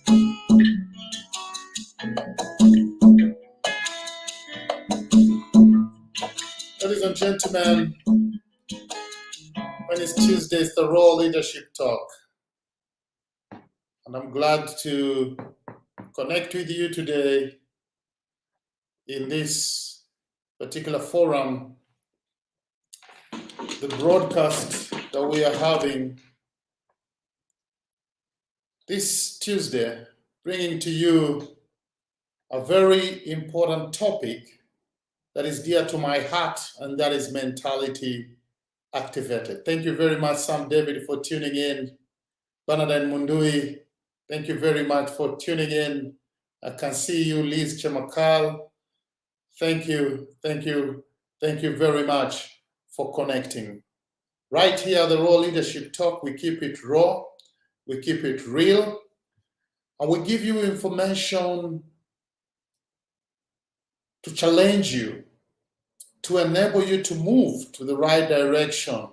Ladies and gentlemen, when it's Tuesday, it's the Raw Leadership Talk. And I'm glad to connect with you today in this particular forum, the broadcast that we are having this Tuesday, bringing to you a very important topic that is dear to my heart, and that is mentality activated. Thank you very much, Sam David, for tuning in. Bernardine Mundui, thank you very much for tuning in. I can see you, Liz Chemakal. Thank you very much for connecting. Right here at the Raw Leadership Talk, we keep it raw, we keep it real, and we give you information to challenge you, to enable you to move to the right direction,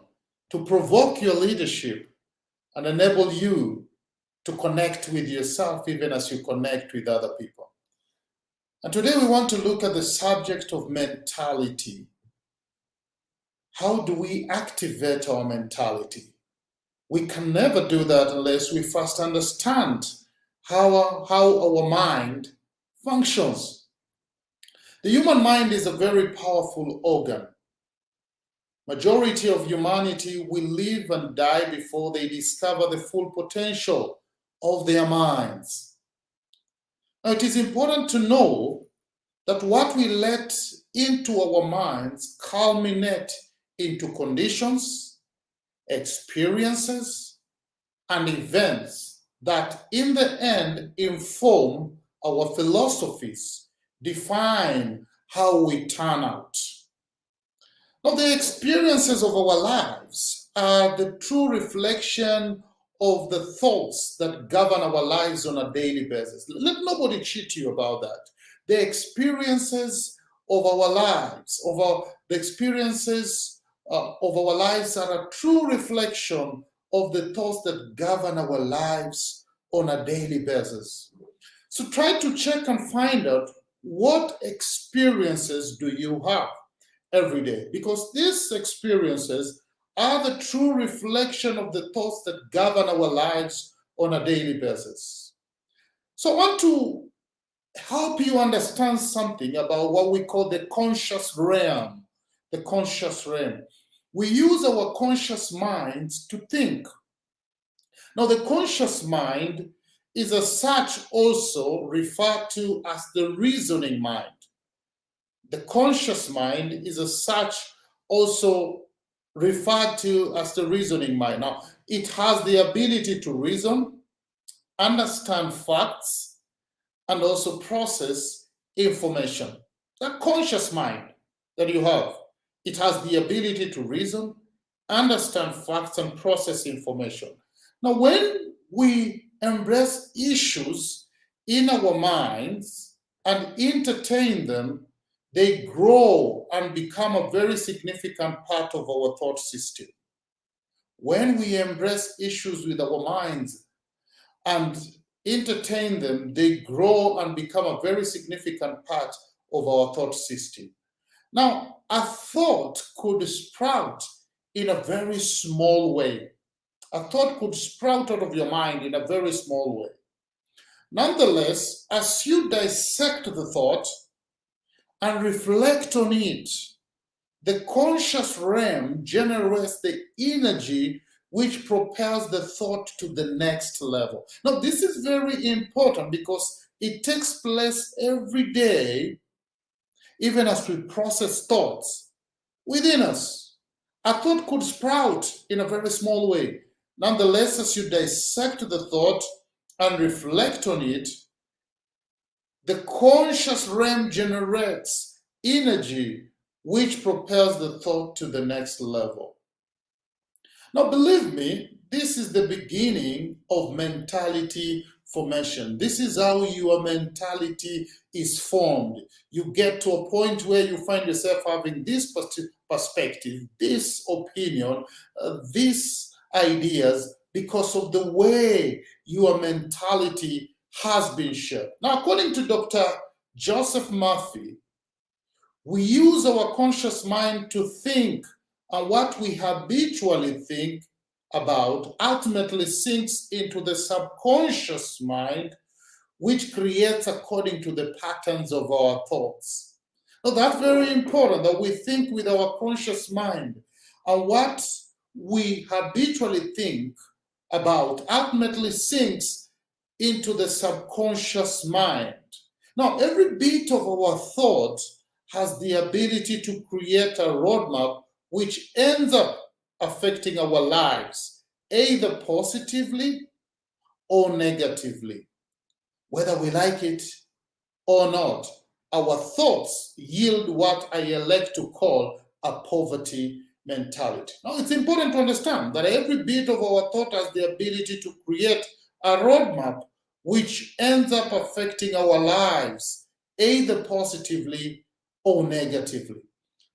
to provoke your leadership, and enable you to connect with yourself even as you connect with other people. And today we want to look at the subject of mentality. How do we activate our mentality? We can never do that unless we first understand how our mind functions. The human mind is a very powerful organ. Majority of humanity will live and die before they discover the full potential of their minds. Now, it is important to know that what we let into our minds culminate into conditions, experiences, and events that in the end inform our philosophies, define how we turn out. Now, the experiences of our lives are the true reflection of the thoughts that govern our lives on a daily basis. Let nobody cheat you about that. The experiences of our lives, the experiences of our lives are a true reflection of the thoughts that govern our lives on a daily basis. So try to check and find out what experiences do you have every day, because these experiences are the true reflection of the thoughts that govern our lives on a daily basis. So I want to help you understand something about what we call the conscious realm. The conscious realm. We use our conscious minds to think. Now, the conscious mind is as such also referred to as the reasoning mind. The conscious mind is as such also referred to as the reasoning mind. Now, it has the ability to reason, understand facts, and also process information. The conscious mind that you have, it has the ability to reason, understand facts, and process information. Now, when we embrace issues in our minds and entertain them, they grow and become a very significant part of our thought system. When we embrace issues with our minds and entertain them, they grow and become a very significant part of our thought system. Now, a thought could sprout in a very small way. A thought could sprout out of your mind in a very small way. Nonetheless, as you dissect the thought and reflect on it, the conscious realm generates the energy which propels the thought to the next level. Now, this is very important because it takes place every day, even as we process thoughts within us. A thought could sprout in a very small way. Nonetheless, as you dissect the thought and reflect on it, the conscious realm generates energy which propels the thought to the next level. Now, believe me, this is the beginning of mentality formation. This is how your mentality is formed. You get to a point where you find yourself having this perspective, this opinion, these ideas, because of the way your mentality has been shaped. Now, according to Dr. Joseph Murphy, we use our conscious mind to think, and what we habitually think about ultimately sinks into the subconscious mind, which creates according to the patterns of our thoughts. Now, that's very important that we think with our conscious mind, and what we habitually think about ultimately sinks into the subconscious mind. Now, every bit of our thought has the ability to create a roadmap which ends up affecting our lives, either positively or negatively. Whether we like it or not, our thoughts yield what I elect to call a poverty mentality. Now, it's important to understand that every bit of our thought has the ability to create a roadmap which ends up affecting our lives, either positively or negatively.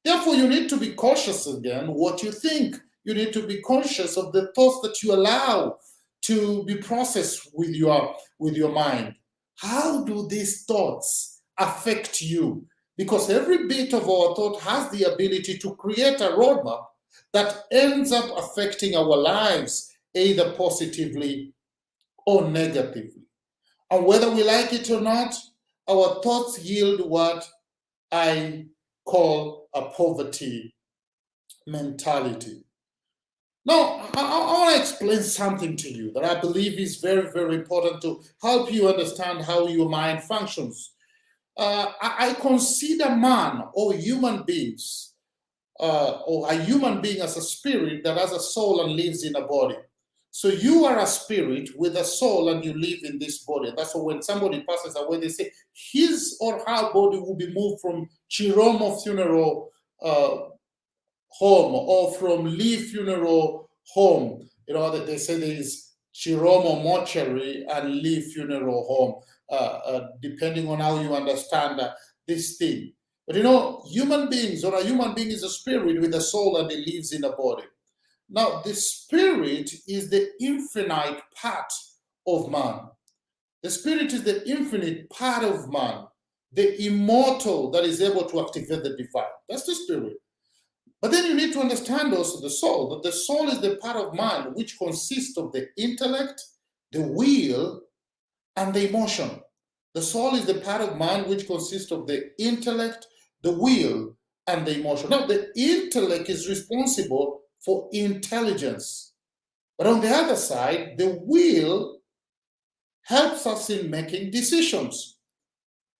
Therefore, you need to be cautious again what you think. You need to be conscious of the thoughts that you allow to be processed with your mind. How do these thoughts affect you? Because every bit of our thought has the ability to create a roadmap that ends up affecting our lives, either positively or negatively. And whether we like it or not, our thoughts yield what I call a poverty mentality. Now, I want to explain something to you that I believe is very, very important to help you understand how your mind functions. I consider man or human beings, or a human being as a spirit that has a soul and lives in a body. So you are a spirit with a soul and you live in this body. That's why when somebody passes away, they say his or her body will be moved from Chiromo funeral home or from Lee funeral home. You know, that they say there is Chiromo mortuary and Lee funeral home, depending on how you understand this thing. But you know, human beings, or a human being is a spirit with a soul and it lives in a body. Now, the spirit is the infinite part of man. The spirit is the infinite part of man, the immortal that is able to activate the divine. That's the spirit. But then you need to understand also the soul, that the soul is the part of man which consists of the intellect, the will, and the emotion. The soul is the part of man which consists of the intellect, the will, and the emotion. Now, the intellect is responsible for intelligence. But on the other side, the will helps us in making decisions.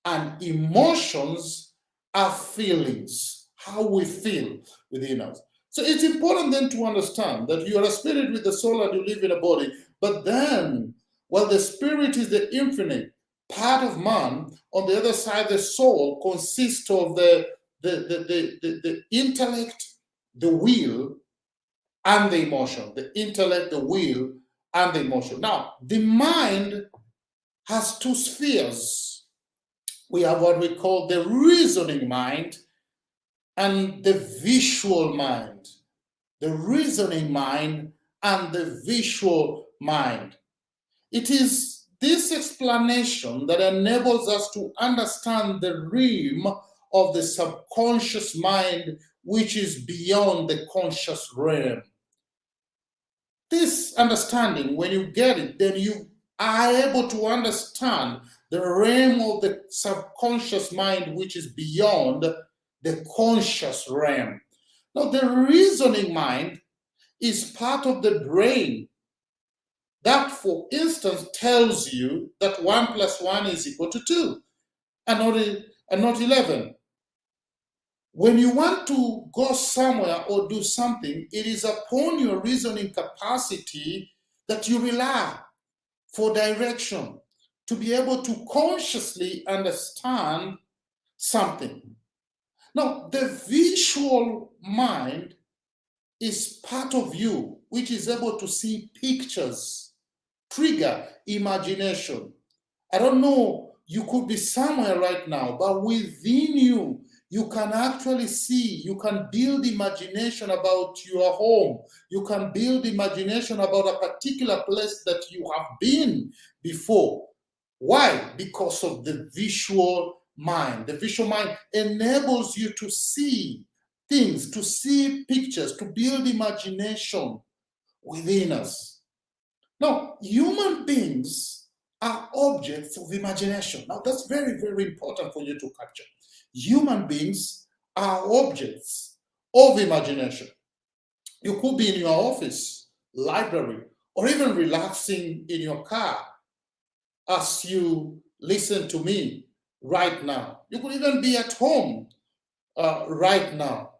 And emotions are feelings, how we feel within us. So it's important then to understand that you are a spirit with a soul and you live in a body. But then, while the spirit is the infinite part of man, on the other side, the soul consists of the intellect, the will, and the emotion. The intellect, the will, and the emotion. Now, the mind has two spheres. We have what we call the reasoning mind and the visual mind. The reasoning mind and the visual mind. It is this explanation that enables us to understand the realm of the subconscious mind, which is beyond the conscious realm. This understanding, when you get it, then you are able to understand the realm of the subconscious mind, which is beyond the conscious realm. Now, the reasoning mind is part of the brain that, for instance, tells you that 1 plus 1 is equal to 2 and not 11. When you want to go somewhere or do something, it is upon your reasoning capacity that you rely for direction, to be able to consciously understand something. Now, the visual mind is part of you, which is able to see pictures, trigger imagination. I don't know, you could be somewhere right now, but within you, you can actually see, you can build imagination about your home. You can build imagination about a particular place that you have been before. Why? Because of the visual mind. The visual mind enables you to see things, to see pictures, to build imagination within us. Now, human beings are objects of imagination. Now, that's very, very important for you to capture. Human beings are objects of imagination. You could be in your office, library, or even relaxing in your car as you listen to me right now. You could even be at home right now.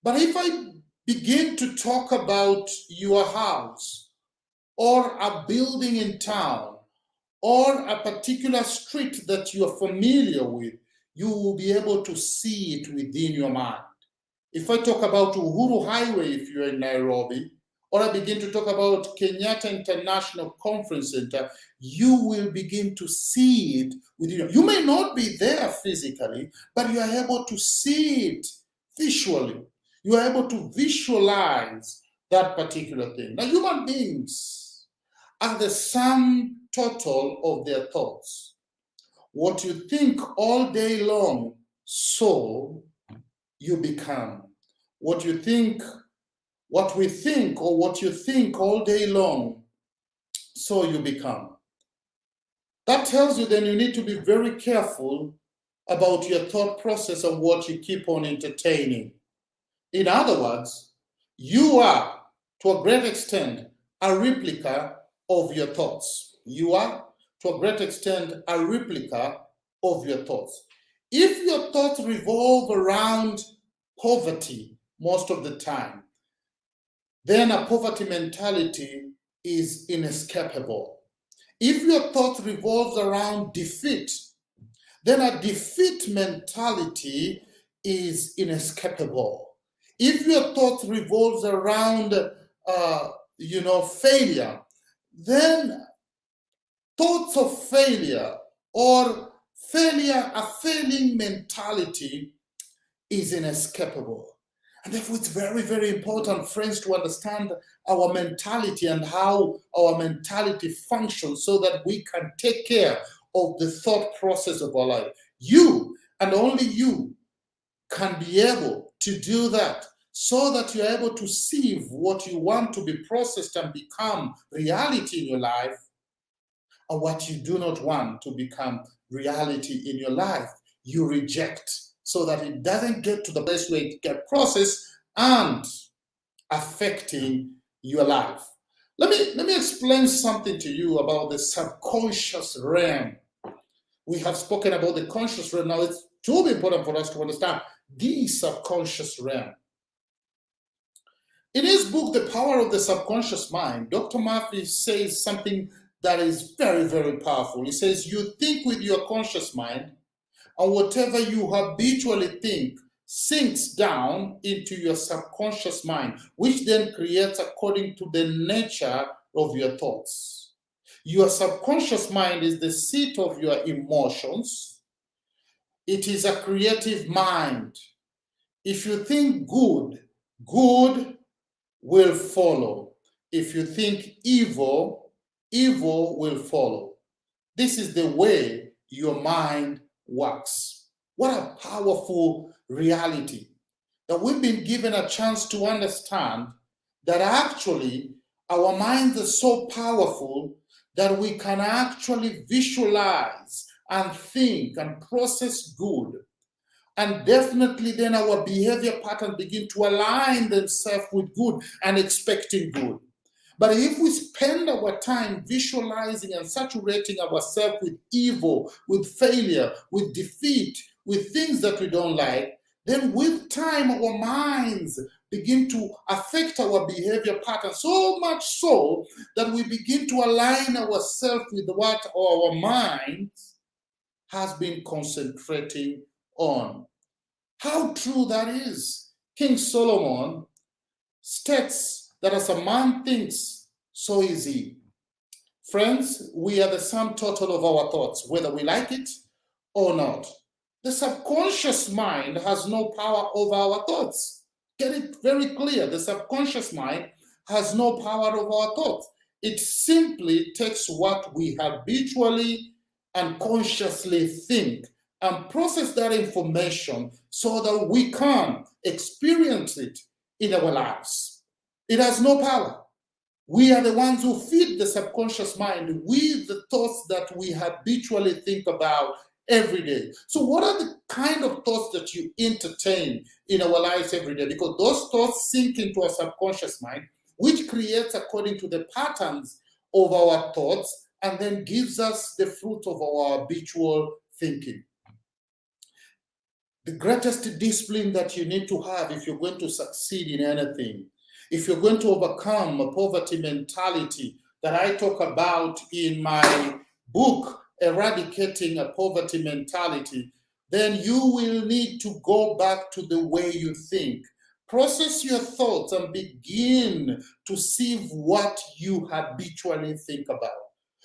But if I begin to talk about your house or a building in town or a particular street that you are familiar with, you will be able to see it within your mind. If I talk about Uhuru Highway, if you're in Nairobi, or I begin to talk about Kenyatta International Conference Center, you will begin to see it within you. You may not be there physically, but you are able to see it visually. You are able to visualize that particular thing. Now, human beings are the sum total of their thoughts. What you think all day long, so you become. What you think, what we think, or what you think all day long, so you become. That tells you then you need to be very careful about your thought process and what you keep on entertaining. In other words, you are, to a great extent, a replica of your thoughts. You are, to a great extent, a replica of your thoughts. If your thoughts revolve around poverty most of the time, then a poverty mentality is inescapable. If your thought revolves around defeat, then a defeat mentality is inescapable. If your thought revolves around, failure, then thoughts of failure or a failing mentality is inescapable. And therefore, it's very, very important, friends, to understand our mentality and how our mentality functions so that we can take care of the thought process of our life. You and only you can be able to do that so that you're able to see what you want to be processed and become reality in your life and what you do not want to become reality in your life. You reject so that it doesn't get to the place where it gets processed and affecting your life. Let me explain something to you about the subconscious realm. We have spoken about the conscious realm. Now it's truly important for us to understand the subconscious realm. In his book, The Power of the Subconscious Mind, Dr. Murphy says something that is very, very powerful. He says, you think with your conscious mind, and whatever you habitually think sinks down into your subconscious mind, which then creates according to the nature of your thoughts. Your subconscious mind is the seat of your emotions. It is a creative mind. If you think good, good will follow. If you think evil, evil will follow. This is the way your mind works. What a powerful reality that we've been given a chance to understand that actually our minds are so powerful that we can actually visualize and think and process good. And definitely then our behavior patterns begin to align themselves with good and expecting good. But if we spend our time visualizing and saturating ourselves with evil, with failure, with defeat, with things that we don't like, then with time our minds begin to affect our behavior pattern, so much so that we begin to align ourselves with what our mind has been concentrating on. How true that is. King Solomon states that as a man thinks, so is he. Friends, we are the sum total of our thoughts, whether we like it or not. The subconscious mind has no power over our thoughts. Get it very clear. The subconscious mind has no power over our thoughts. It simply takes what we habitually and consciously think and process that information so that we can experience it in our lives. It has no power. We are the ones who feed the subconscious mind with the thoughts that we habitually think about every day. So, what are the kind of thoughts that you entertain in our lives every day? Because those thoughts sink into our subconscious mind, which creates according to the patterns of our thoughts and then gives us the fruit of our habitual thinking. The greatest discipline that you need to have if you're going to succeed in anything, if you're going to overcome a poverty mentality that I talk about in my book, Eradicating a Poverty Mentality, then you will need to go back to the way you think. Process your thoughts and begin to see what you habitually think about.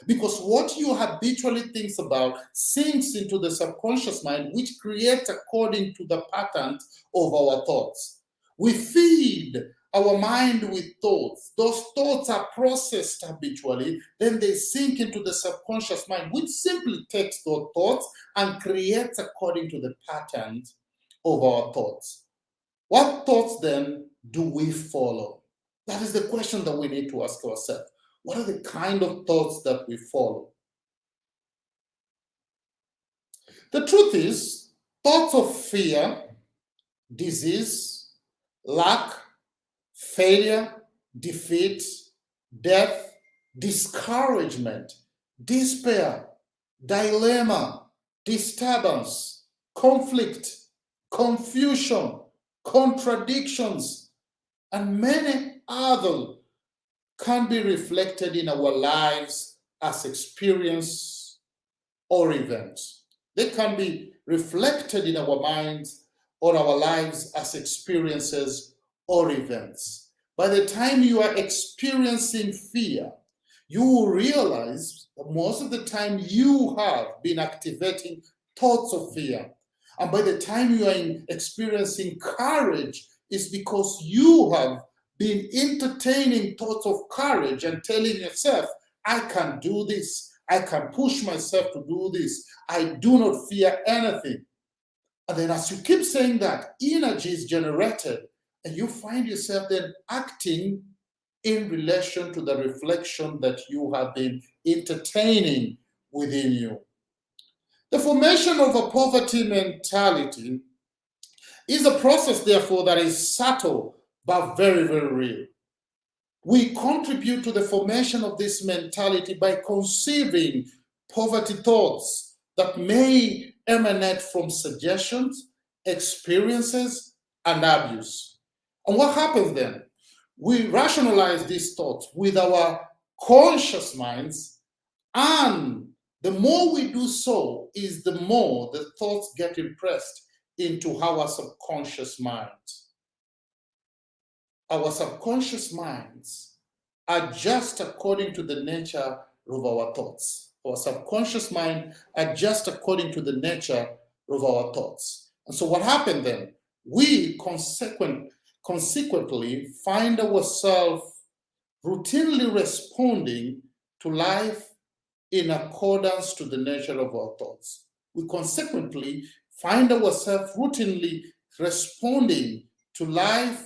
Because what you habitually think about sinks into the subconscious mind, which creates according to the patterns of our thoughts. We feed our mind with thoughts. Those thoughts are processed habitually, then they sink into the subconscious mind, which simply takes those thoughts and creates according to the patterns of our thoughts. What thoughts then do we follow? That is the question that we need to ask ourselves. What are the kind of thoughts that we follow? The truth is, thoughts of fear, disease, lack, failure, defeat, death, discouragement, despair, dilemma, disturbance, conflict, confusion, contradictions, and many other can be reflected in our lives as experience or events. They can be reflected in our minds or our lives as experiences or events. By the time you are experiencing fear, you will realize that most of the time you have been activating thoughts of fear. And by the time you are experiencing courage, it's because you have been entertaining thoughts of courage and telling yourself, I can do this. I can push myself to do this. I do not fear anything. And then as you keep saying that, energy is generated and you find yourself then acting in relation to the reflection that you have been entertaining within you. The formation of a poverty mentality is a process, therefore, that is subtle but very, very real. We contribute to the formation of this mentality by conceiving poverty thoughts that may emanate from suggestions, experiences, and abuse. And what happens then? We rationalize these thoughts with our conscious minds, and the more we do so is the more the thoughts get impressed into our subconscious minds. Our subconscious minds adjust according to the nature of our thoughts. Our subconscious mind adjusts according to the nature of our thoughts. And so what happened then? We consequently find ourselves routinely responding to life in accordance to the nature of our thoughts. We consequently find ourselves routinely responding to life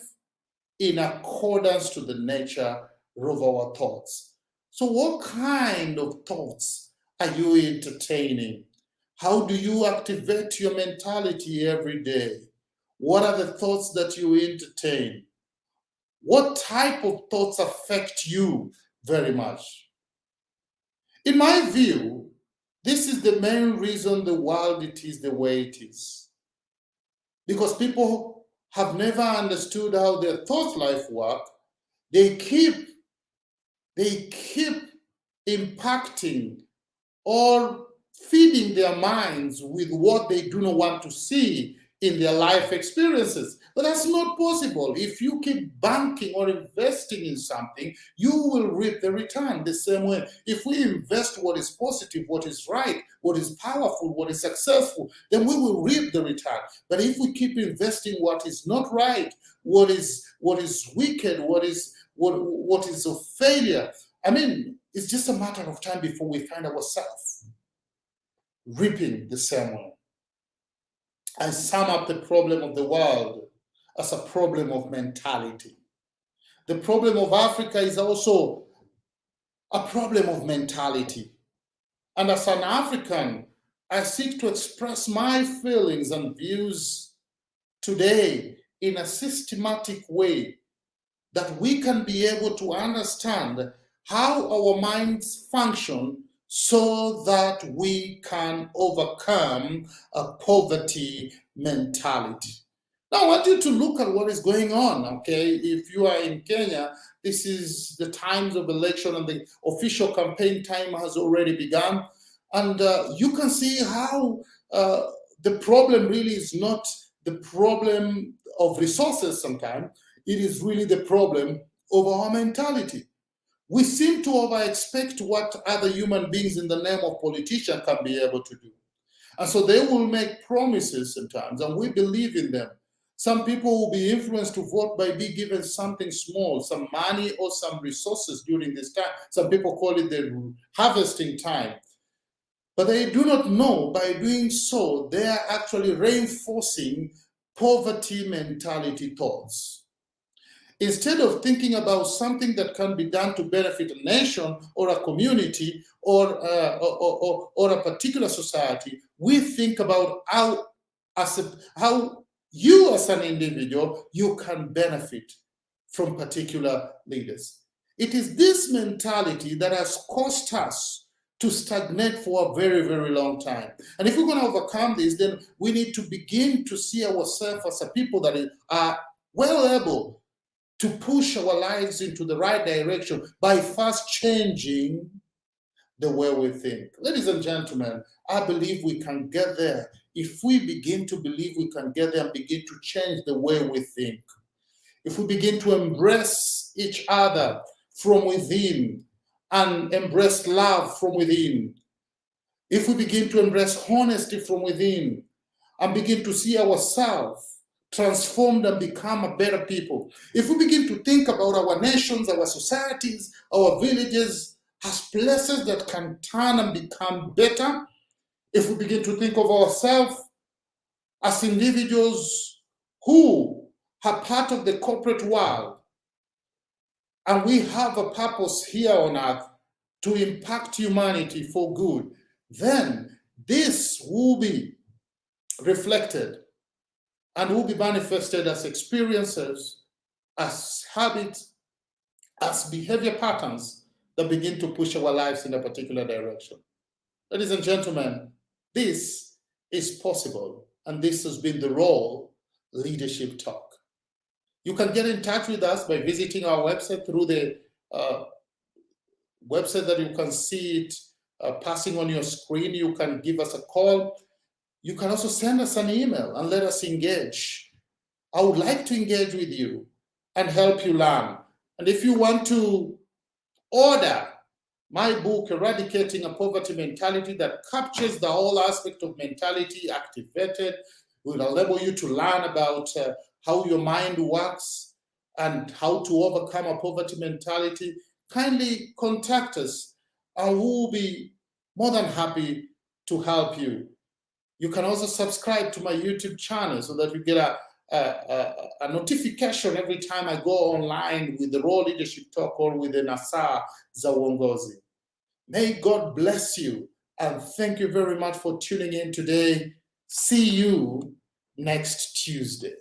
in accordance to the nature of our thoughts. So what kind of thoughts are you entertaining? How do you activate your mentality every day? What are the thoughts that you entertain? What type of thoughts affect you very much? In my view, this is the main reason the world it is the way it is. Because people have never understood how their thought life work. They keep impacting or feeding their minds with what they do not want to see in their life experiences. But that's not possible. If you keep banking or investing in something, you will reap the return the same way. If we invest what is positive, what is right, what is powerful, what is successful, then we will reap the return. But if we keep investing what is not right, what is wicked, what is a failure, I mean, it's just a matter of time before we find ourselves reaping the same way. I sum up the problem of the world as a problem of mentality. The problem of Africa is also a problem of mentality. And as an African, I seek to express my feelings and views today in a systematic way that we can be able to understand how our minds function so that we can overcome a poverty mentality. Now, I want you to look at what is going on, okay? If you are in Kenya, this is the times of election and the official campaign time has already begun. And you can see how the problem really is not the problem of resources sometimes. It is really the problem of our mentality. We seem to over-expect what other human beings in the name of politicians can be able to do. And so they will make promises sometimes, and we believe in them. Some people will be influenced to vote by being given something small, some money or some resources during this time. Some people call it the harvesting time. But they do not know by doing so, they are actually reinforcing poverty mentality thoughts. Instead of thinking about something that can be done to benefit a nation or a community or a particular society, we think about how you as an individual, you can benefit from particular leaders. It is this mentality that has caused us to stagnate for a very, very long time. And if we're going to overcome this, then we need to begin to see ourselves as a people that are well able to push our lives into the right direction by first changing the way we think. Ladies and gentlemen, I believe we can get there if we begin to believe we can get there and begin to change the way we think. If we begin to embrace each other from within and embrace love from within, if we begin to embrace honesty from within and begin to see ourselves transformed and become a better people, if we begin to think about our nations, our societies, our villages as places that can turn and become better, if we begin to think of ourselves as individuals who are part of the corporate world, and we have a purpose here on earth to impact humanity for good, then this will be reflected and will be manifested as experiences, as habits, as behavior patterns that begin to push our lives in a particular direction. Ladies and gentlemen, this is possible, and this has been the role Leadership Talk. You can get in touch with us by visiting our website through the website that you can see it passing on your screen. You can give us a call. You can also send us an email and let us engage. I would like to engage with you and help you learn. And if you want to order my book, Eradicating a Poverty Mentality, that captures the whole aspect of mentality activated, will enable you to learn about how your mind works and how to overcome a poverty mentality, kindly contact us and we'll be more than happy to help you. You can also subscribe to my YouTube channel so that you get a notification every time I go online with the Raw Leadership Talk or with the Nasaa za Uongozi. May God bless you, and thank you very much for tuning in today. See you next Tuesday.